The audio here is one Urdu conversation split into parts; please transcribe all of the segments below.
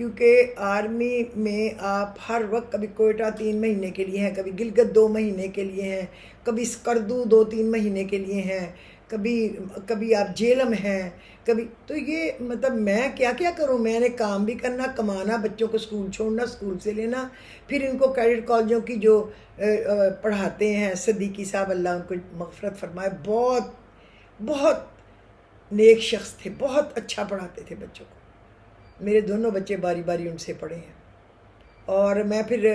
کیونکہ آرمی میں آپ ہر وقت کبھی کوئٹہ 3 مہینے کے لیے ہیں، کبھی گلگت 2 مہینے کے لیے ہیں، کبھی اسکردو 2-3 مہینے کے لیے ہیں، کبھی آپ جیلم ہیں، کبھی تو یہ مطلب میں کیا کیا کروں، میں نے کام بھی کرنا، کمانا، بچوں کو اسکول چھوڑنا، اسکول سے لینا، پھر ان کو کیڈٹ کالجوں کی جو پڑھاتے ہیں صدیقی صاحب، اللہ ان کو مغفرت فرمائے، بہت بہت نیک شخص تھے، بہت اچھا پڑھاتے تھے بچوں کو، میرے دونوں بچے باری باری ان سے پڑھے ہیں۔ اور میں پھر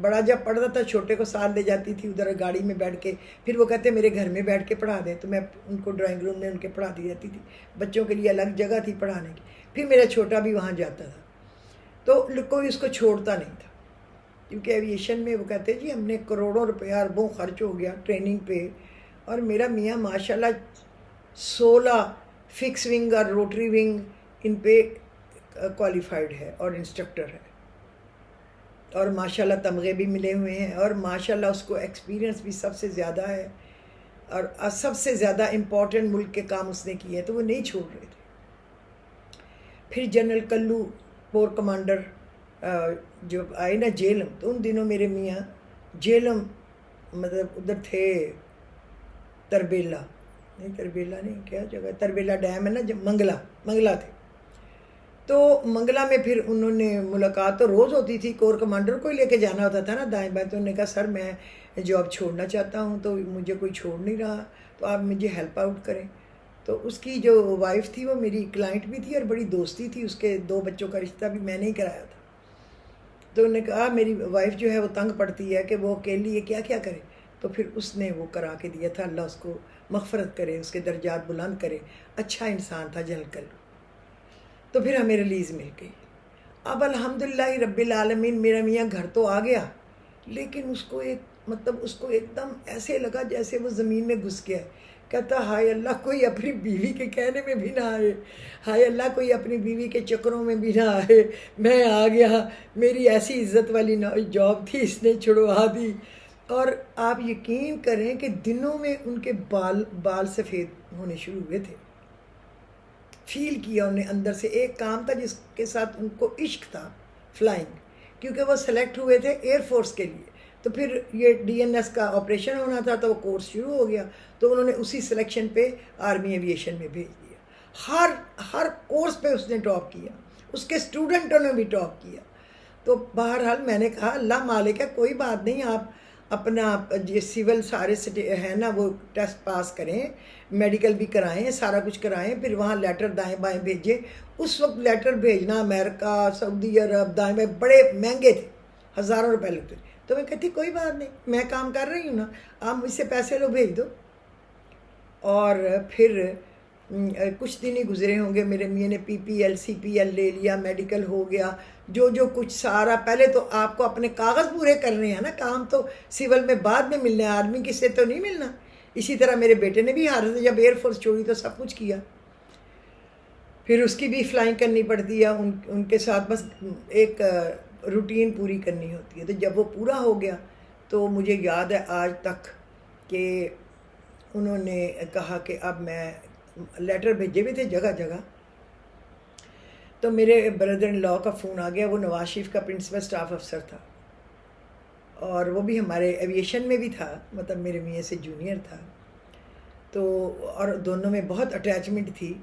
بڑا جب پڑھتا تھا چھوٹے کو ساتھ لے جاتی تھی ادھر گاڑی میں بیٹھ کے، پھر وہ کہتے میرے گھر میں بیٹھ کے پڑھا دیں، تو میں ان کو ڈرائنگ روم میں ان کے پڑھاتی رہتی تھی، بچوں کے لیے الگ جگہ تھی پڑھانے کی، پھر میرا چھوٹا بھی وہاں جاتا تھا، تو کوئی اس کو چھوڑتا نہیں تھا، کیونکہ ایویشن میں وہ کہتے جی ہم نے کروڑوں روپیہ اربوں خرچ ہو گیا ٹریننگ پہ، اور میرا میاں ماشاءاللہ 16 فکس ونگ اور روٹری ونگ ان پہ کوالیفائڈ ہے اور انسٹرکٹر ہے، اور ماشاءاللہ تمغے بھی ملے ہوئے ہیں، اور ماشاءاللہ اس کو ایکسپیرینس بھی سب سے زیادہ ہے، اور سب سے زیادہ امپورٹنٹ ملک کے کام اس نے کیے ہیں، تو وہ نہیں چھوڑ رہے تھے۔ پھر جنرل کلو کور کمانڈر جو آئے نا جیلم، تو ان دنوں میرے میاں جیلم مطلب ادھر تھے، تربیلا نہیں کیا جگہ، تربیلا ڈیم ہے نا، جب منگلا تھے، تو منگلا میں پھر انہوں نے ملاقات تو روز ہوتی تھی، کور کمانڈر کو ہی لے کے جانا ہوتا تھا نا دائیں بائیں، تو انہوں نے کہا سر میں جاب چھوڑنا چاہتا ہوں، تو مجھے کوئی چھوڑ نہیں رہا، تو آپ مجھے ہیلپ آؤٹ کریں۔ تو اس کی جو وائف تھی وہ میری کلائنٹ بھی تھی اور بڑی دوستی تھی، اس کے 2 بچوں کا رشتہ بھی میں نے ہی کرایا تھا، تو انہوں نے کہا میری وائف جو ہے وہ تنگ پڑتی ہے کہ وہ اکیلی ہے، کیا کیا کرے، تو پھر اس نے وہ کرا کے دیا تھا، اللہ اس کو مغفرت کرے، اس کے درجات بلند کرے، اچھا انسان تھا جنرل کلو۔ تو پھر ہمیں ریلیز مل گئی۔ اب الحمدللہ رب العالمین میرا میاں گھر تو آ گیا، لیکن اس کو ایک دم ایسے لگا جیسے وہ زمین میں گھس گیا ہے، کہتا ہائے اللہ کوئی اپنی بیوی کے کہنے میں بھی نہ آئے، ہائے اللہ کوئی اپنی بیوی کے چکروں میں بھی نہ آئے، میں آ گیا، میری ایسی عزت والی جاب تھی اس نے چھڑوا دی۔ اور آپ یقین کریں کہ دنوں میں ان کے بال سفید ہونے شروع ہوئے تھے، فیل کیا انہیں اندر سے، ایک کام تھا جس کے ساتھ ان کو عشق تھا، فلائنگ، کیونکہ وہ سلیکٹ ہوئے تھے ایئر فورس کے لیے، تو پھر یہ DNS کا آپریشن ہونا تھا، تو وہ کورس شروع ہو گیا، تو انہوں نے اسی سلیکشن پہ آرمی ایویشن میں بھیج دیا، ہر کورس پہ اس نے ٹاپ کیا، اس کے اسٹوڈنٹوں نے بھی ٹاپ کیا۔ تو بہرحال میں نے کہا اللہ مالک ہے، کوئی بات نہیں، آپ اپنا سول سارے ہیں نا وہ ٹیسٹ پاس کریں، میڈیکل بھی کرائیں، سارا کچھ کرائیں، پھر وہاں لیٹر دائیں بائیں بھیجیں۔ اس وقت لیٹر بھیجنا امریکہ، سعودی عرب، دائیں بائیں بڑے مہنگے تھے، ہزاروں روپے لگتے تھے، تو میں کہتی کوئی بات نہیں، میں کام کر رہی ہوں نا، آپ مجھ سے پیسے لو بھیج دو۔ اور پھر کچھ دن ہی گزرے ہوں گے، میرے میاں نے PPL CPL لے لیا، میڈیکل ہو گیا، جو کچھ سارا، پہلے تو آپ کو اپنے کاغذ پورے کرنے ہیں نا، کام تو سول میں بعد میں ملنا ہے، آرمی کس سے تو نہیں ملنا۔ اسی طرح میرے بیٹے نے بھی جب ایئر فورس چھوڑی تو سب کچھ کیا، پھر اس کی بھی فلائنگ کرنی پڑتی ہے، ان کے ساتھ بس ایک روٹین پوری کرنی ہوتی ہے، تو جب وہ پورا ہو گیا تو مجھے یاد ہے آج تک کہ انہوں نے کہا کہ اب میں لیٹر بھیجے بھی تھے جگہ جگہ، تو میرے بردر ان لا کا فون آ گیا، وہ نواز شریف کا پرنسپل سٹاف افسر تھا، اور وہ بھی ہمارے ایویشن میں بھی تھا، مطلب میرے میاں سے جونیئر تھا، تو اور دونوں میں بہت اٹیچمنٹ تھی،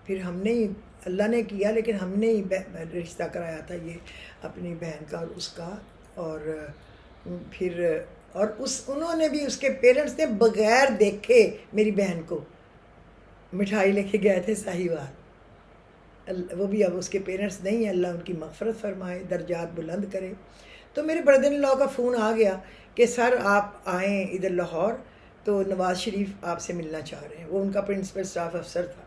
پھر ہم نے ہی اللہ نے کیا، لیکن ہم نے ہی رشتہ کرایا تھا یہ اپنی بہن کا اور اس کا، اور پھر انہوں نے بھی، اس کے پیرنٹس نے بغیر دیکھے میری بہن کو مٹھائی لے کے گئے تھے ساہیوال، وہ بھی اب اس کے پیرنٹس نہیں ہیں، اللہ ان کی مغفرت فرمائے، درجات بلند کرے۔ تو میرے بردر ان لا کا فون آ گیا کہ سر آپ آئیں ادھر لاہور، تو نواز شریف آپ سے ملنا چاہ رہے ہیں، وہ ان کا پرنسپل سٹاف افسر تھا۔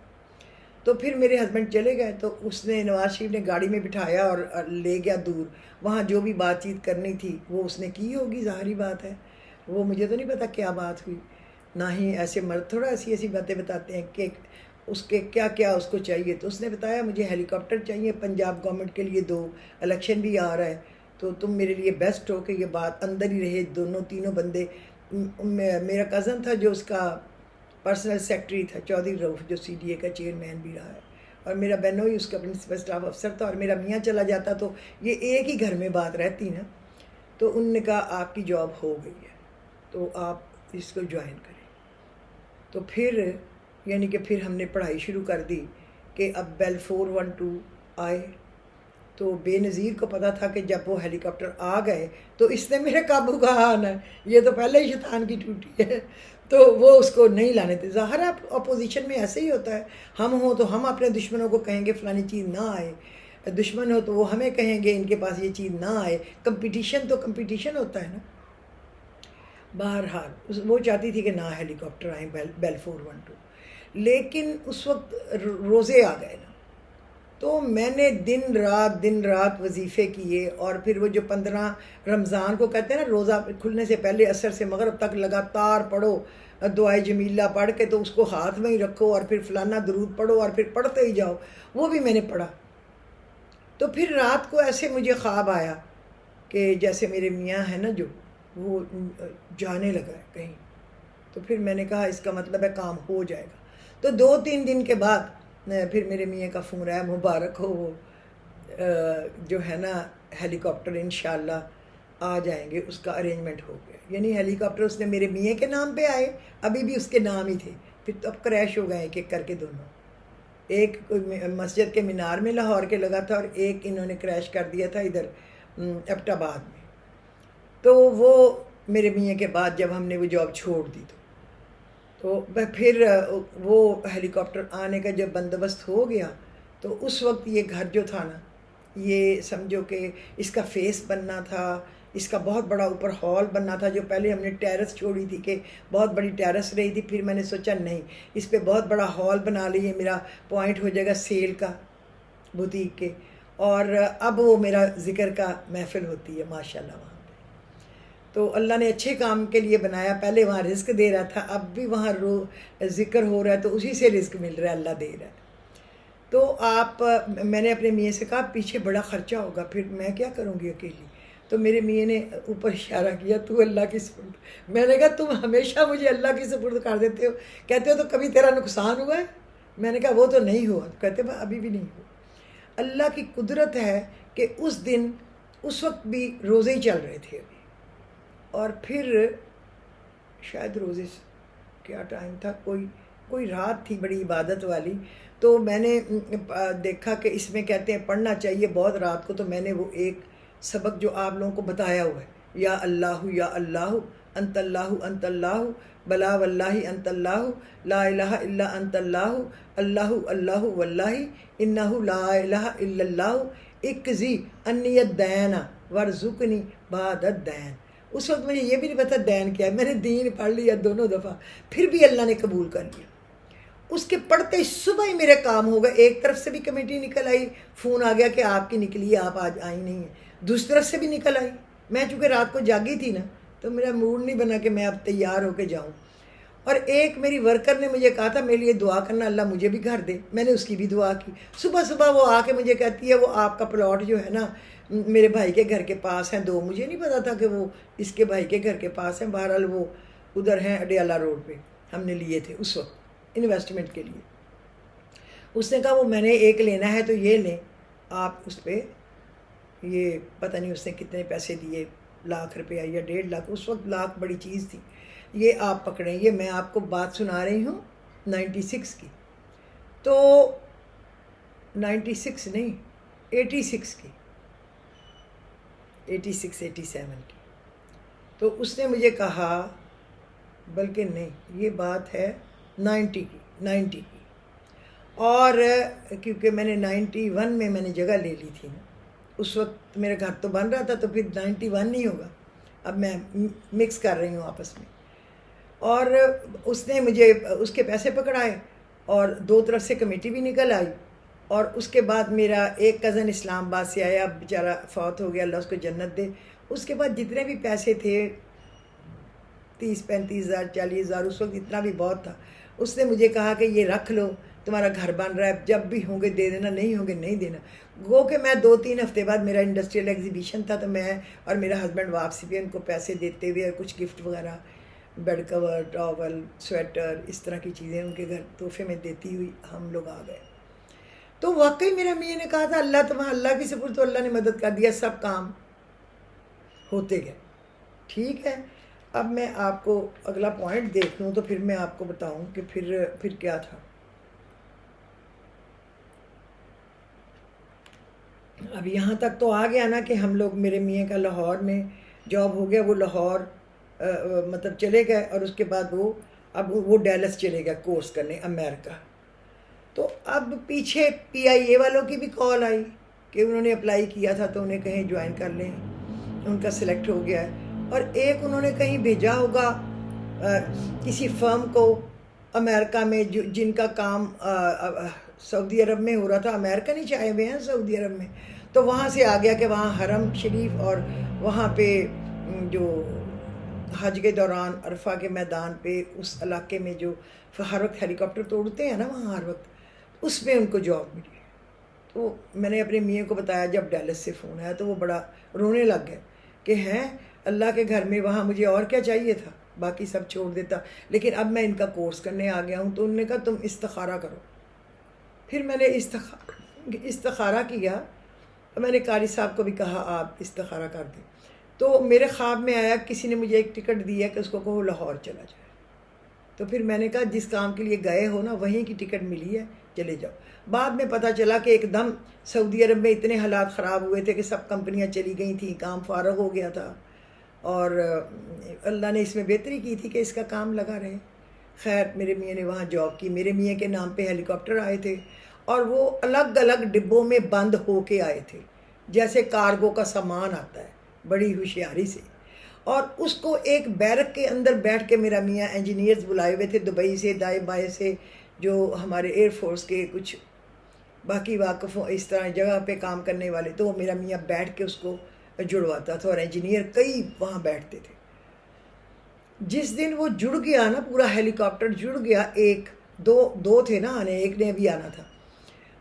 تو پھر میرے ہسبینڈ چلے گئے، تو اس نے نواز شریف نے گاڑی میں بٹھایا اور لے گیا دور، وہاں جو بھی بات چیت کرنی تھی وہ اس نے کی ہوگی، ظاہری بات ہے، وہ مجھے تو نہیں پتا کیا بات ہوئی، نہ ہی ایسے مرد تھوڑا ایسی باتیں بتاتے ہیں کہ اس کے کیا کیا اس کو چاہیے، تو اس نے بتایا مجھے ہیلی کاپٹر چاہیے، پنجاب گورنمنٹ کے لیے 2 الیکشن بھی آ رہا ہے، تو تم میرے لیے بیسٹ ہو کہ یہ بات اندر ہی رہے، تینوں بندے، میرا کزن تھا جو اس کا پرسنل سیکرٹری تھا، چودھری رؤف جو CDA کا چیئرمین بھی رہا ہے، اور میرا بہنوئی اس کا پرنسپل اسٹاف افسر تھا، اور میرا میاں چلا جاتا تو یہ ایک ہی گھر میں بات رہتی نا. تو انہوں نے کہا آپ کی جاب ہو گئی ہے تو آپ اس کو جوائن کریں. تو پھر یعنی کہ پھر ہم نے پڑھائی شروع کر دی کہ اب بیل 412 آئے. تو بے نظیر کو پتا تھا کہ جب وہ ہیلی کاپٹر آ گئے تو اس نے میرے قابو کہاں آنا ہے، یہ تو پہلے ہی شیطان کی ٹوٹی ہے. تو وہ اس کو نہیں لانے تھے. ظاہر ہے اپوزیشن میں ایسے ہی ہوتا ہے، ہم ہوں تو ہم اپنے دشمنوں کو کہیں گے فلانی چیز نہ آئے، دشمن ہو تو وہ ہمیں کہیں گے ان کے پاس یہ چیز نہ آئے. کمپٹیشن تو کمپٹیشن ہوتا ہے نا. بہرحال وہ چاہتی تھی کہ نہ ہیلی کاپٹر آئیں بیل 412. لیکن اس وقت روزے آ گئے نا، تو میں نے دن رات وظیفے کیے. اور پھر وہ جو 15 رمضان کو کہتے ہیں نا روزہ کھلنے سے پہلے عصر سے مغرب تک لگاتار پڑھو دعائے جمیلہ پڑھ کے، تو اس کو ہاتھ میں ہی رکھو اور پھر فلانا درود پڑھو اور پھر پڑھتے ہی جاؤ، وہ بھی میں نے پڑھا. تو پھر رات کو ایسے مجھے خواب آیا کہ جیسے میرے میاں ہے نا جو وہ جانے لگا ہے کہیں. تو پھر میں نے کہا اس کا مطلب ہے کام ہو جائے گا. تو 2-3 دن کے بعد پھر میرے میاں کا فون آیا، مبارک ہو وہ جو ہے نا ہیلی کاپٹر انشاءاللہ آ جائیں گے، اس کا ارینجمنٹ ہو گیا. یعنی ہیلی کاپٹر اس نے میرے میاں کے نام پہ آئے، ابھی بھی اس کے نام ہی تھے، پھر تو اب کریش ہو گئے ایک ایک کر کے دونوں. ایک مسجد کے مینار میں لاہور کے لگا تھا اور ایک انہوں نے کریش کر دیا تھا ادھر ایبٹ آباد میں. تو وہ میرے میاں کے بعد جب ہم نے وہ جاب چھوڑ دی تو پھر وہ ہیلی کاپٹر آنے کا جب بندوبست ہو گیا تو اس وقت یہ گھر جو تھا نا، یہ سمجھو کہ اس کا فیس بننا تھا، اس کا بہت بڑا اوپر ہال بننا تھا. جو پہلے ہم نے ٹیرس چھوڑی تھی کہ بہت بڑی ٹیرس رہی تھی، پھر میں نے سوچا نہیں اس پہ بہت بڑا ہال بنا لیے، میرا پوائنٹ ہو جائے گا سیل کا بوتیک کے. اور اب وہ میرا ذکر کا محفل ہوتی ہے ماشاءاللہ وہاں پہ. تو اللہ نے اچھے کام کے لیے بنایا. پہلے وہاں رزق دے رہا تھا، اب بھی وہاں ذکر ہو رہا ہے تو اسی سے رزق مل رہا ہے، اللہ دے رہا ہے. تو میں نے اپنے میاں سے کہا پیچھے بڑا خرچہ ہوگا، پھر میں کیا کروں گی اکیلی. تو میرے میاں نے اوپر اشارہ کیا تو اللہ کی سپرد. میں نے کہا تم ہمیشہ مجھے اللہ کی سپرد کر دیتے ہو، کہتے ہو تو کبھی تیرا نقصان ہوا ہے؟ میں نے کہا وہ تو نہیں ہوا. کہتے بھائی ابھی بھی نہیں ہوا. اللہ کی قدرت ہے کہ اس دن اس وقت بھی روزے ہی چل رہے تھے ابھی. اور پھر شاید روزے کیا ٹائم تھا، کوئی رات تھی بڑی عبادت والی. تو میں نے دیکھا کہ اس میں کہتے ہیں پڑھنا چاہیے بہت رات کو. تو میں نے وہ ایک سبق جو آپ لوگوں کو بتایا ہوا ہے، یا اللہ انت اللہ بلا واللہ انت اللہ لا الہ الا انت اللہ اللہ واللہ انہ لا الہ الا اللہ اقضی انی الدین وارزقنی بعد الدین. اس وقت مجھے یہ بھی نہیں پتا دین کیا ہے، میں نے دین پڑھ لیا دونوں دفعہ، پھر بھی اللہ نے قبول کر لیا. اس کے پڑھتے ہی صبح ہی میرے کام ہو گئے. ایک طرف سے بھی کمیٹی نکل آئی، فون آ گیا کہ آپ کی نکلی ہے، آپ آج آئی نہیں ہیں. دوسری طرف سے بھی نکل آئی. میں چونکہ رات کو جاگی تھی نا تو میرا موڈ نہیں بنا کہ میں اب تیار ہو کے جاؤں. اور ایک میری ورکر نے مجھے کہا تھا میرے لیے دعا کرنا اللہ مجھے بھی گھر دے. میں نے اس کی بھی دعا کی. صبح وہ آ کے مجھے کہتی ہے وہ آپ کا پلاٹ جو ہے نا میرے بھائی کے گھر کے پاس ہیں 2. مجھے نہیں پتا تھا کہ وہ اس کے بھائی کے گھر کے پاس ہیں. بہرحال وہ ادھر ہیں اڈیالہ روڈ پہ ہم نے لیے تھے اس وقت انویسٹمنٹ کے لیے. اس نے کہا وہ میں نے ایک لینا ہے تو یہ لیں آپ. اس پہ یہ پتہ نہیں اس نے کتنے پیسے دیے، ₹1,00,000 یا 1.5 اس وقت لاکھ بڑی چیز تھی. یہ آپ پکڑیں. یہ میں آپ کو بات سنا رہی ہوں 96 کی. تو 96 نہیں 86 کی، 87 کی. تو اس نے مجھے کہا، بلکہ نہیں یہ بات ہے 90 کی. اور کیونکہ میں نے 91 میں نے جگہ لے لی تھی نا، اس وقت میرا گھر تو بن رہا تھا تو پھر 91 نہیں ہوگا. اب میں مکس کر رہی ہوں آپس میں. اور اس نے مجھے اس کے پیسے پکڑائے اور 2 طرف سے کمیٹی بھی نکل آئی. اور اس کے بعد میرا ایک کزن اسلام آباد سے آیا، اب بیچارہ فوت ہو گیا، اللہ اس کو جنت دے. اس کے بعد جتنے بھی پیسے تھے 30-35 ہزار 40 ہزار، اس وقت اتنا بھی بہت تھا. اس نے مجھے کہا کہ یہ رکھ لو، تمہارا گھر بن رہا ہے، جب بھی ہوں گے دے دینا، نہیں ہوں گے نہیں دینا. گو کہ میں 2-3 ہفتے بعد میرا انڈسٹریل ایگزیبیشن تھا تو میں اور میرا ہسبینڈ واپسی پہ ان کو پیسے دیتے ہوئے اور کچھ گفٹ وغیرہ، بیڈ کور، ٹاول، سویٹر، اس طرح کی چیزیں ان کے گھر تحفے میں دیتی ہوئی ہم لوگ آ گئے. تو واقعی میرا میاں نے کہا تھا اللہ کی سپرد، تو اللہ نے مدد کر دیا، سب کام ہوتے گئے. ٹھیک ہے. اب میں آپ کو اگلا پوائنٹ دیکھ لوں تو پھر میں آپ کو بتاؤں کہ پھر کیا تھا. اب یہاں تک تو آ گیا نا کہ ہم لوگ، میرے میاں کا لاہور میں جاب ہو گیا، وہ لاہور مطلب چلے گئے، اور اس کے بعد وہ ڈیلس چلے گئے کورس کرنے امریکہ. تو اب پیچھے PIA والوں کی بھی کال آئی کہ انہوں نے اپلائی کیا تھا تو انہیں کہیں جوائن کر لیں، ان کا سلیکٹ ہو گیا ہے. اور ایک انہوں نے کہیں بھیجا ہوگا کسی فرم کو امریکہ میں، جن کا کام سعودی عرب میں ہو رہا تھا. امریکن ہی چاہے ہوئے ہیں سعودی عرب میں، تو وہاں سے آ گیا کہ وہاں حرم شریف اور وہاں پہ جو حج کے دوران عرفہ کے میدان پہ اس علاقے میں جو ہر وقت ہیلی کاپٹر توڑتے ہیں نا وہاں ہر وقت، اس میں ان کو جاب ملی. تو میں نے اپنے میاں کو بتایا جب ڈیلس سے فون آیا تو وہ بڑا رونے لگ گئے کہ ہیں اللہ کے گھر میں، وہاں مجھے اور کیا چاہیے تھا، باقی سب چھوڑ دیتا، لیکن اب میں ان کا کورس کرنے آ گیا ہوں. تو انہوں نے کہا تم استخارہ کرو. پھر میں نے استخارہ کیا. میں نے قاری صاحب کو بھی کہا آپ استخارہ کر دیں. تو میرے خواب میں آیا کسی نے مجھے ایک ٹکٹ دی ہے کہ اس کو کہو لاہور چلا جائے. تو پھر میں نے کہا جس کام کے لیے گئے ہو نا وہیں کی ٹکٹ ملی ہے، چلے جاؤ. بعد میں پتہ چلا کہ ایک دم سعودی عرب میں اتنے حالات خراب ہوئے تھے کہ سب کمپنیاں چلی گئی تھیں، کام فارغ ہو گیا تھا، اور اللہ نے اس میں بہتری کی تھی کہ اس کا کام لگا رہے. خیر میرے میاں نے وہاں جاب کی. میرے میاں کے نام پہ ہیلی کاپٹر آئے تھے اور وہ الگ الگ ڈبوں میں بند ہو کے آئے تھے، جیسے کارگو کا سامان آتا ہے، بڑی ہوشیاری سے. اور اس کو ایک بیرک کے اندر بیٹھ کے میرا میاں، انجینئرز بلائے ہوئے تھے دبئی سے، دائیں بائیں سے، جو ہمارے ایئر فورس کے کچھ باقی واقفوں اس طرح جگہ پہ کام کرنے والے، تو وہ میرا میاں بیٹھ کے اس کو جڑواتا تھا، اور انجینئر کئی وہاں بیٹھتے تھے. جس دن وہ جڑ گیا نا، پورا ہیلی کاپٹر جڑ گیا، ایک دو تھے نا آنے، ایک نے بھی آنا تھا.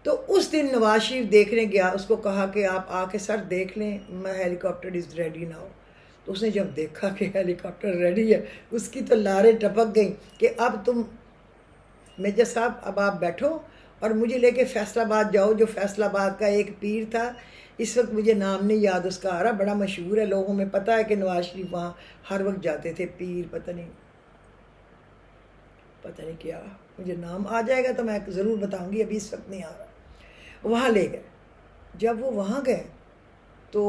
تو اس دن نواز شریف دیکھنے گیا، اس کو کہا کہ آپ آ کے سر دیکھ لیں، ہیلی کاپٹر از ریڈی ناؤ. تو اس نے جب دیکھا کہ ہیلی کاپٹر ریڈی ہے، اس کی تو لاریں ٹپک گئیں کہ اب تم میجر صاحب اب آپ بیٹھو اور مجھے لے کے فیصل آباد جاؤ. جو فیصل آباد کا ایک پیر تھا، اس وقت مجھے نام نہیں یاد اس کا آ رہا، بڑا مشہور ہے، لوگوں میں پتہ ہے کہ نواز شریف وہاں ہر وقت جاتے تھے. پیر پتہ نہیں کیا، مجھے نام آ جائے گا تو میں ضرور بتاؤں گی، ابھی اس وقت نہیں آ رہا. وہاں لے گئے. جب وہ وہاں گئے تو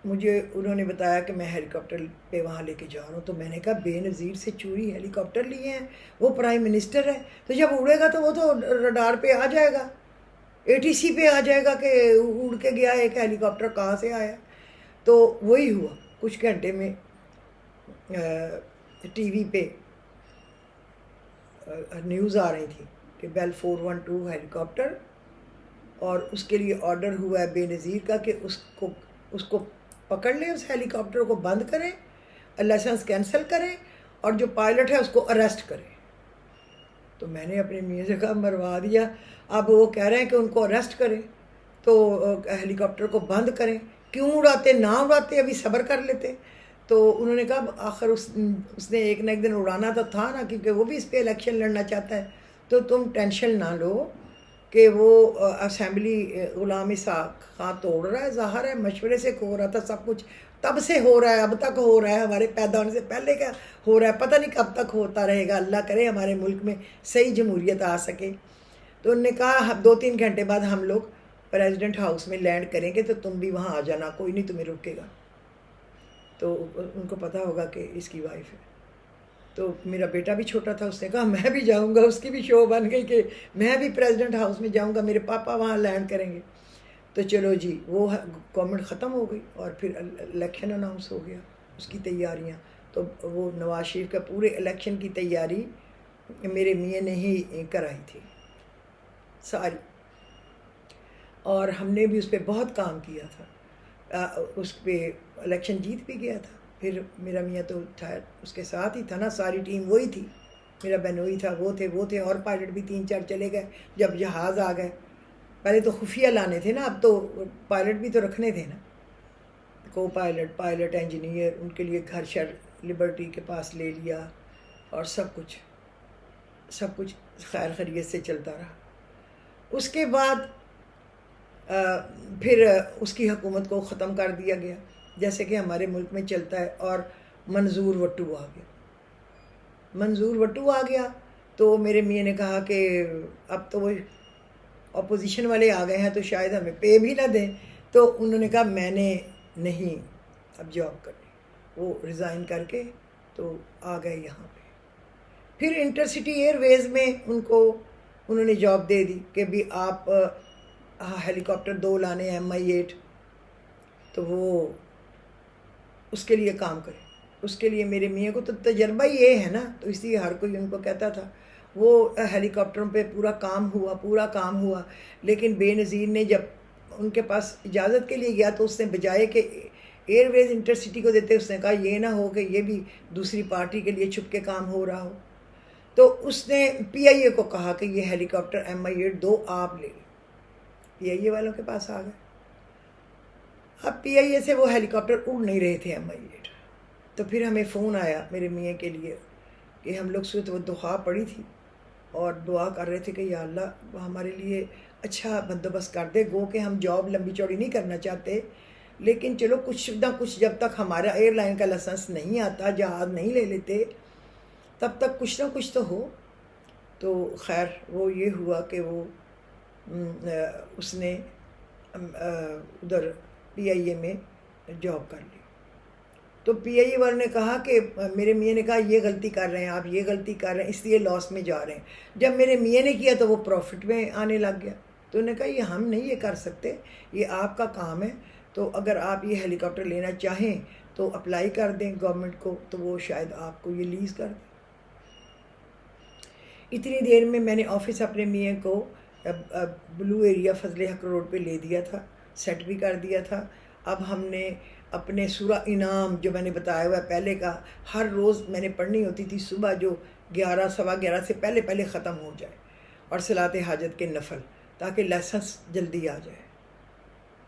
مجھے انہوں نے بتایا کہ میں ہیلی کاپٹر پہ وہاں لے کے جا رہا ہوں. تو میں نے کہا بے نظیر سے چوری ہیلی کاپٹر لیے ہیں، وہ پرائم منسٹر ہے، تو جب اڑے گا تو وہ تو رڈار پہ آ جائے گا، ATC پہ آ جائے گا کہ اڑ کے گیا ایک ہیلی کاپٹر، کہاں سے آیا. تو وہی ہوا. کچھ گھنٹے میں ٹی وی پہ نیوز آ رہی تھی کہ بیل 412 ہیلی کاپٹر، اور اس کے لیے آرڈر ہوا ہے بے نظیر کا کہ اس کو پکڑ لیں، اس ہیلی کاپٹر کو بند کریں، لائسنس کینسل کریں، اور جو پائلٹ ہے اس کو اریسٹ کریں. تو میں نے اپنے میاں سے کہا مروا دیا. اب وہ کہہ رہے ہیں کہ ان کو اریسٹ کریں تو ہیلی کاپٹر کو بند کریں. کیوں اڑاتے؟ نہ اڑاتے، ابھی صبر کر لیتے. تو انہوں نے کہا آخر اس نے ایک نہ ایک دن اڑانا تو تھا نا، کیونکہ وہ بھی اس پہ الیکشن لڑنا چاہتا ہے. تو تم ٹینشن نہ لو کہ وہ اسمبلی غلام اسحاق خان توڑ رہا ہے، ظاہر ہے مشورے سے ہو رہا تھا سب کچھ، تب سے ہو رہا ہے، اب تک ہو رہا ہے، ہمارے پیدا ہونے سے پہلے کا ہو رہا ہے، پتہ نہیں کب تک ہوتا رہے گا. اللہ کرے ہمارے ملک میں صحیح جمہوریت آ سکے. تو انہوں نے کہا 2-3 گھنٹے بعد ہم لوگ پریزیڈنٹ ہاؤس میں لینڈ کریں گے، تو تم بھی وہاں آ جانا، کوئی نہیں تمہیں روکے گا. تو ان کو پتہ ہوگا کہ اس کی وائف ہے. تو میرا بیٹا بھی چھوٹا تھا، اس نے کہا میں بھی جاؤں گا. اس کی بھی شو بن گئی کہ میں بھی پریزیڈنٹ ہاؤس میں جاؤں گا، میرے پاپا وہاں لینڈ کریں گے. تو چلو جی، وہ گورنمنٹ ختم ہو گئی اور پھر الیکشن اناؤنس ہو گیا، اس کی تیاریاں. تو وہ نواز شریف کا پورے الیکشن کی تیاری میرے میاں نے ہی کرائی تھی ساری، اور ہم نے بھی اس پہ بہت کام کیا تھا. اس پہ الیکشن جیت بھی گیا تھا. پھر میرا میاں تو تھا اس کے ساتھ ہی تھا نا، ساری ٹیم وہی تھی، میرا بہنوئی تھا، وہ تھے اور پائلٹ بھی 3-4 چلے گئے جب جہاز آ گئے. پہلے تو خفیہ لانے تھے نا، اب تو پائلٹ بھی تو رکھنے تھے نا، کو پائلٹ انجینئر، ان کے لیے گھر شر لبرٹی کے پاس لے لیا، اور سب کچھ خیر خیریت سے چلتا رہا. اس کے بعد پھر اس کی حکومت کو ختم کر دیا گیا جیسے کہ ہمارے ملک میں چلتا ہے، اور منظور وٹو آ گیا۔ منظور وٹو آ گیا تو میرے میاں نے کہا کہ اب تو وہ اپوزیشن والے آ گئے ہیں تو شاید ہمیں پے بھی نہ دیں، تو انہوں نے کہا میں نے نہیں اب جاب کرنی، وہ ریزائن کر کے تو آ گئے یہاں پہ۔ پھر انٹرسٹی ایئر ویز میں انہوں نے جاب دے دی کہ بھی آپ ہیلی کاپٹر 2 لانے ہیں MI-8، تو وہ اس کے لیے کام کرے۔ اس کے لیے میرے میاں کو تو تجربہ ہی یہ ہے نا، تو اس لیے ہر کوئی ان کو کہتا تھا۔ وہ ہیلی کاپٹروں پہ پورا کام ہوا، لیکن بے نظیر نے جب ان کے پاس اجازت کے لیے گیا تو اس نے بجائے کہ ایئر ویز انٹرسٹی کو دیتے، اس نے کہا یہ نہ ہو کہ یہ بھی دوسری پارٹی کے لیے چھپ کے کام ہو رہا ہو، تو اس نے PIA کو کہا کہ یہ ہیلی کاپٹر MI-8 2 آپ لے لیں۔ PIA والوں کے پاس آ گئے۔ اب PIA سے وہ ہیلی کاپٹر اڑ نہیں رہے تھے MI-8، تو پھر ہمیں فون آیا میرے میاں کے لیے کہ ہم لوگ وہ دعا پڑی تھی اور دعا کر رہے تھے کہ یا اللہ ہمارے لیے اچھا بندوبست کر دے، گو کہ ہم جاب لمبی چوڑی نہیں کرنا چاہتے، لیکن چلو کچھ نہ کچھ جب تک ہمارا ایئر لائن کا لائسنس نہیں آتا، جہاز نہیں لے لیتے، تب تک کچھ نہ کچھ تو ہو۔ تو خیر وہ یہ ہوا کہ وہ اس نے ادھر PIA میں جاب کر لی۔ تو PIA والوں نے کہا کہ میرے میاں نے کہا یہ غلطی کر رہے ہیں آپ، یہ غلطی کر رہے ہیں، اس لیے لاس میں جا رہے ہیں۔ جب میرے میاں نے کیا تو وہ پروفٹ میں آنے لگ گیا، تو انہوں نے کہا یہ ہم نہیں یہ کر سکتے، یہ آپ کا کام ہے، تو اگر آپ یہ ہیلی کاپٹر لینا چاہیں تو اپلائی کر دیں گورنمنٹ کو، تو وہ شاید آپ کو یہ لیز کر دیں۔ اتنی دیر میں نے آفس اپنے میاں کو بلو ایریا فضل حق روڈ پہ لے دیا تھا، سیٹ بھی کر دیا تھا۔ اب ہم نے اپنے سورہ انعام جو میں نے بتایا ہوا ہے پہلے کا، ہر روز میں نے پڑھنی ہوتی تھی صبح، جو 11 سوا 11 سے پہلے ختم ہو جائے، اور صلاۃ حاجت کے نفل، تاکہ لائسنس جلدی آ جائے۔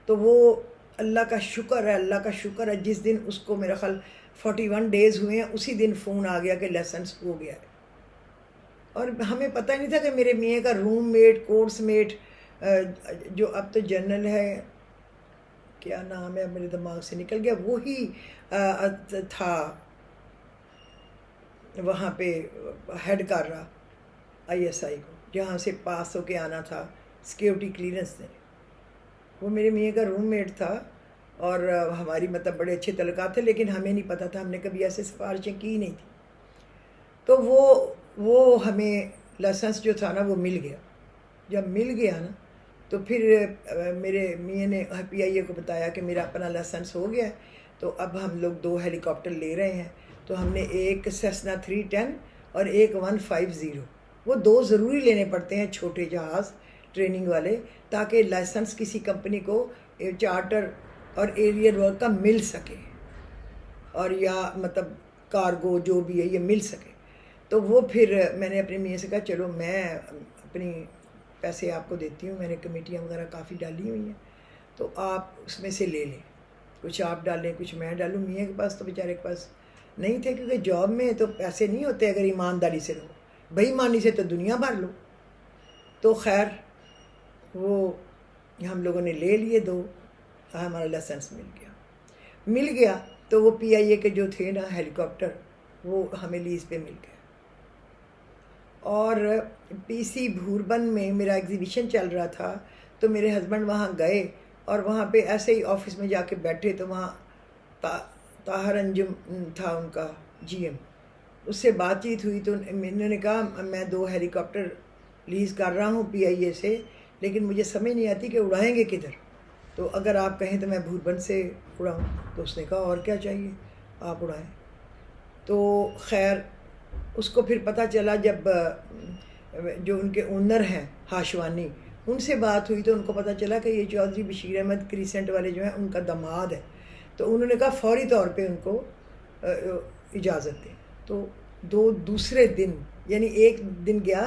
تو وہ اللہ کا شکر ہے جس دن اس کو میرا خیال 41 ڈیز ہوئے ہیں، اسی دن فون آ گیا کہ لائسنس ہو گیا ہے۔ اور ہمیں پتہ نہیں تھا کہ میرے میاں کا روم میٹ، کورس میٹ، جو اب تو جنرل ہے، کیا نام ہے میرے دماغ سے نکل گیا، وہی تھا وہاں پہ ہیڈ کر رہا ISI کو، جہاں سے پاس ہو کے آنا تھا سیکیورٹی کلیئرنس سے۔ وہ میرے میاں کا روم میٹ تھا، اور ہماری مطلب بڑے اچھے تعلقات تھے، لیکن ہمیں نہیں پتہ تھا، ہم نے کبھی ایسے سفارشیں کی نہیں تھی۔ تو وہ ہمیں لائسنس جو تھا نا وہ مل گیا۔ جب مل گیا نا تو پھر میرے میاں نے PIA کو بتایا کہ میرا اپنا لائسنس ہو گیا ہے، تو اب ہم لوگ 2 ہیلی کاپٹر لے رہے ہیں۔ تو ہم نے ایک سیسنا 310 اور ایک 150، وہ 2 ضروری لینے پڑتے ہیں، چھوٹے جہاز ٹریننگ والے، تاکہ لائسنس کسی کمپنی کو چارٹر اور ایریئر ورک کا مل سکے، اور یا مطلب کارگو جو بھی ہے یہ مل سکے۔ تو وہ پھر میں نے اپنے میاں سے کہا چلو میں اپنی پیسے آپ کو دیتی ہوں، میں نے کمیٹیاں وغیرہ کافی ڈالی ہوئی ہیں، تو آپ اس میں سے لے لیں، کچھ آپ ڈالیں کچھ میں ڈالوں۔ میاں کے پاس تو بیچارے کے پاس نہیں تھے، کیونکہ جاب میں تو پیسے نہیں ہوتے اگر ایمانداری سے رہو، بے ایمانی سے تو دنیا بھر لو۔ تو خیر وہ ہم لوگوں نے لے لیے 2، ہمارا لائسنس مل گیا تو وہ PIA کے جو تھے نا ہیلی کاپٹر، وہ ہمیں لیز پہ مل گئے۔ اور PC بھوربن میں میرا ایگزیبیشن چل رہا تھا، تو میرے ہسبینڈ وہاں گئے، اور وہاں پہ ایسے ہی آفس میں جا کے بیٹھے، تو وہاں طاہر انجم تھا ان کا GM، اس سے بات چیت ہوئی، تو انہوں نے کہا میں 2 ہیلی کاپٹر لیز کر رہا ہوں PIA سے، لیکن مجھے سمجھ نہیں آتی کہ اڑائیں گے کدھر، تو اگر آپ کہیں تو میں بھوربن سے اڑاؤں۔ تو اس نے کہا اور کیا چاہیے، آپ اڑائیں۔ تو خیر اس کو پھر پتہ چلا، جب جو ان کے اونر ہیں ہاشوانی، ان سے بات ہوئی تو ان کو پتہ چلا کہ یہ چودھری بشیر احمد کریسنٹ والے جو ہیں ان کا داماد ہے، تو انہوں نے کہا فوری طور پہ ان کو اجازت دیں۔ تو دوسرے دن، یعنی ایک دن گیا،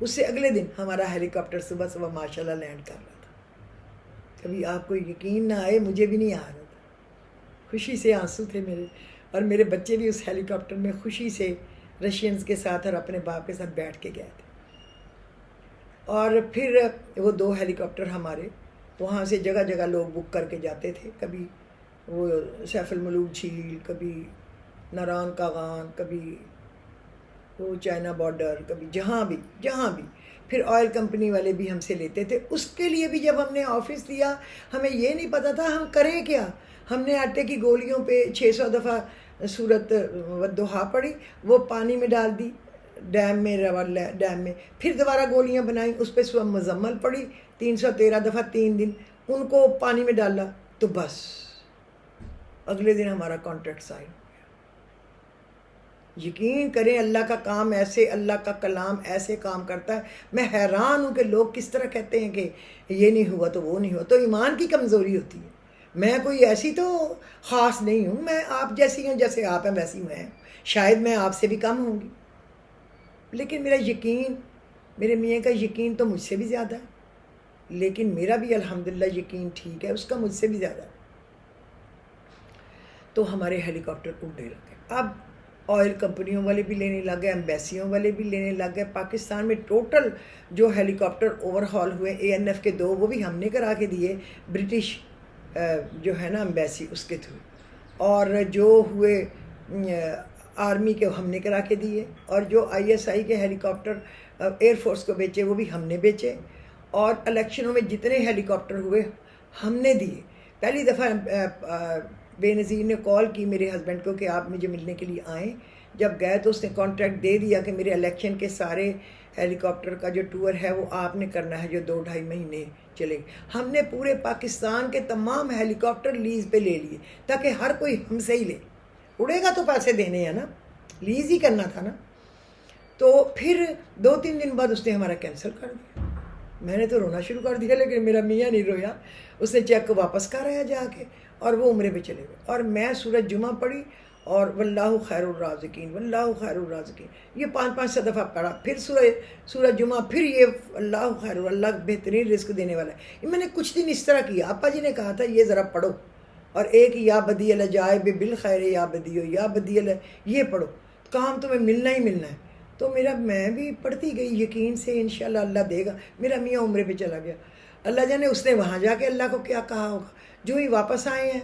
اس سے اگلے دن ہمارا ہیلی کاپٹر صبح ماشاء اللہ لینڈ کر رہا تھا۔ کبھی آپ کو یقین نہ آئے، مجھے بھی نہیں آ رہا تھا، خوشی سے آنسو تھے میرے، اور میرے بچے بھی اس ہیلی کاپٹر میں خوشی سے رشینز کے ساتھ اور اپنے باپ کے ساتھ بیٹھ کے گئے تھے۔ اور پھر وہ 2 ہیلی کاپٹر ہمارے وہاں سے جگہ جگہ لوگ بک کر کے جاتے تھے، کبھی وہ سیف الملوک جھیل، کبھی ناران کاغان، کبھی وہ چائنا بارڈر، کبھی جہاں بھی پھر آئل کمپنی والے بھی ہم سے لیتے تھے۔ اس کے لیے بھی جب ہم نے آفس لیا ہمیں یہ نہیں پتہ تھا ہم کریں کیا۔ ہم نے آٹے کی گولیوں پہ 600 دفعہ سورت والضحیٰ پڑھی، وہ پانی میں ڈال دی ڈیم میں، ڈیم میں، پھر دوبارہ گولیاں بنائیں، اس پہ سورہ مزمل پڑھی 313 دفعہ 3 دن، ان کو پانی میں ڈالا تو بس اگلے دن ہمارا کانٹریکٹ سائن۔ یقین کریں اللہ کا کام ایسے، اللہ کا کلام ایسے کام کرتا ہے، میں حیران ہوں کہ لوگ کس طرح کہتے ہیں کہ یہ نہیں ہوا تو وہ نہیں ہوا۔ تو ایمان کی کمزوری ہوتی ہے۔ میں کوئی ایسی تو خاص نہیں ہوں، میں آپ جیسی ہوں، جیسے آپ ہیں ویسی میں، شاید میں آپ سے بھی کم ہوں گی، لیکن میرا یقین، میرے میاں کا یقین تو مجھ سے بھی زیادہ ہے، لیکن میرا بھی الحمدللہ یقین ٹھیک ہے، اس کا مجھ سے بھی زیادہ ہے۔ تو ہمارے ہیلی کاپٹر اڑنے لگے، اب آئل کمپنیوں والے بھی لینے لگ گئے، ایمبیسیوں والے بھی لینے لگ گئے۔ پاکستان میں ٹوٹل جو ہیلی کاپٹر اوور ہال ہوئے ANF کے 2 وہ بھی ہم نے کرا کے دیے، برٹش جو ہے نا ایمبیسی اس کے تھرو، اور جو ہوئے آرمی کے ہم نے کرا کے دیے، اور جو ISI کے ہیلی کاپٹر ایئر فورس کو بیچے وہ بھی ہم نے بیچے، اور الیکشنوں میں جتنے ہیلی کاپٹر ہوئے ہم نے دیے۔ پہلی دفعہ بے نظیر نے کال کی میرے ہسبینڈ کو کہ آپ مجھے ملنے کے لیے آئیں، جب گئے تو اس نے کانٹریکٹ دے دیا کہ میرے الیکشن کے سارے ہیلی کاپٹر کا جو ٹور ہے وہ آپ نے کرنا ہے، جو 2-2.5 مہینے چلے گی۔ ہم نے پورے پاکستان کے تمام ہیلی کاپٹر لیز پہ لے لیے تاکہ ہر کوئی ہم سے ہی لے، اڑے گا تو پیسے دینے ہیں نا، لیز ہی کرنا تھا نا۔ تو پھر 2-3 دن بعد اس نے ہمارا کینسل کر دیا۔ میں نے تو رونا شروع کر دیا، لیکن میرا میاں نہیں رویا، اس نے چیک کو واپس کرایا جا کے، اور وہ عمرے پہ چلے گئے۔ اور میں سورۃ جمعہ پڑھی اور واللہ خیر الرازقین، واللہ خیر الرازقین، یہ 500 دفعہ پڑھا، پھر سورۃ جمعہ، پھر یہ اللہ خیر، اللہ بہترین رزق دینے والا ہے۔ میں نے کچھ دن اس طرح کیا، آپا جی نے کہا تھا یہ ذرا پڑھو، اور ایک یا بدی الجائب بالخیر یا بدیو یا بدی یہ پڑھو، کام تمہیں ملنا ہی ملنا ہے۔ تو میں بھی پڑھتی گئی یقین سے، انشاءاللہ اللہ دے گا۔ میرا میاں عمرے پہ چلا گیا، اللہ جانے اس نے وہاں جا کے اللہ کو کیا کہا ہوگا۔ جو ہی واپس آئے ہیں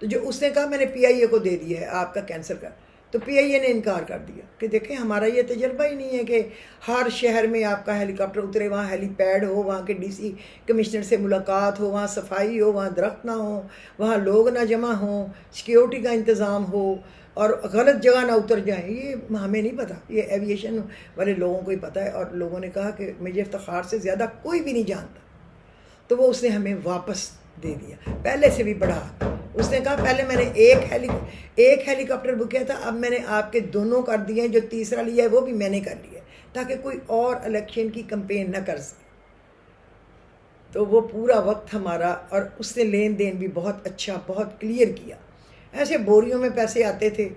تو جو اس نے کہا میں نے PIA کو دے دیا ہے آپ کا کینسل کر، تو PIA نے انکار کر دیا کہ دیکھیں ہمارا یہ تجربہ ہی نہیں ہے کہ ہر شہر میں آپ کا ہیلی کاپٹر اترے، وہاں ہیلی پیڈ ہو، وہاں کے DC کمشنر سے ملاقات ہو، وہاں صفائی ہو، وہاں درخت نہ ہو، وہاں لوگ نہ جمع ہوں، سیکیورٹی کا انتظام ہو، اور غلط جگہ نہ اتر جائیں۔ یہ ہمیں نہیں پتہ، یہ ایویشن والے لوگوں کو ہی پتہ ہے۔ اور لوگوں نے کہا کہ مجھے افتخار سے زیادہ کوئی بھی نہیں جانتا، تو وہ اس نے ہمیں واپس دے دیا، پہلے سے بھی بڑھا۔ اس نے کہا پہلے میں نے ایک ہیلی کاپٹر بک کیا تھا، اب میں نے آپ کے 2 کر دیے ہیں، جو تیسرا لیا ہے وہ بھی میں نے کر لیا ہے، تاکہ کوئی اور الیکشن کی کمپین نہ کر سکے۔ تو وہ پورا وقت ہمارا، اور اس نے لین دین بھی بہت اچھا، بہت کلیئر کیا۔ ایسے بوریوں میں پیسے آتے تھے،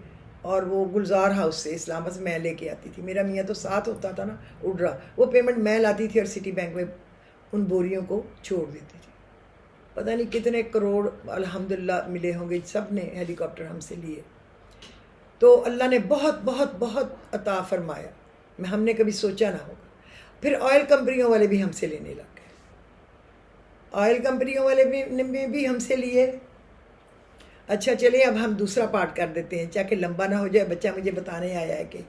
اور وہ گلزار ہاؤس سے اسلام آباد سے میں لے کے آتی تھی، میرا میاں تو ساتھ ہوتا تھا نا اڈرا، وہ پیمنٹ میں لاتی تھی اور سٹی بینک میں ان بوریوں کو چھوڑ دیتی تھی۔ پتہ نہیں کتنے کروڑ الحمدللہ ملے ہوں گے، سب نے ہیلی کاپٹر ہم سے لیے۔ تو اللہ نے بہت بہت بہت عطا فرمایا، ہم نے کبھی سوچا نہ ہوگا۔ پھر آئل کمپنیوں والے بھی ہم سے لینے لگ گئے، آئل کمپنیوں والے بھی ہم سے لیے۔ اچھا چلیں اب ہم دوسرا پارٹ کر دیتے ہیں، چاہے لمبا نہ ہو جائے، بچہ مجھے بتانے آیا ہے کہ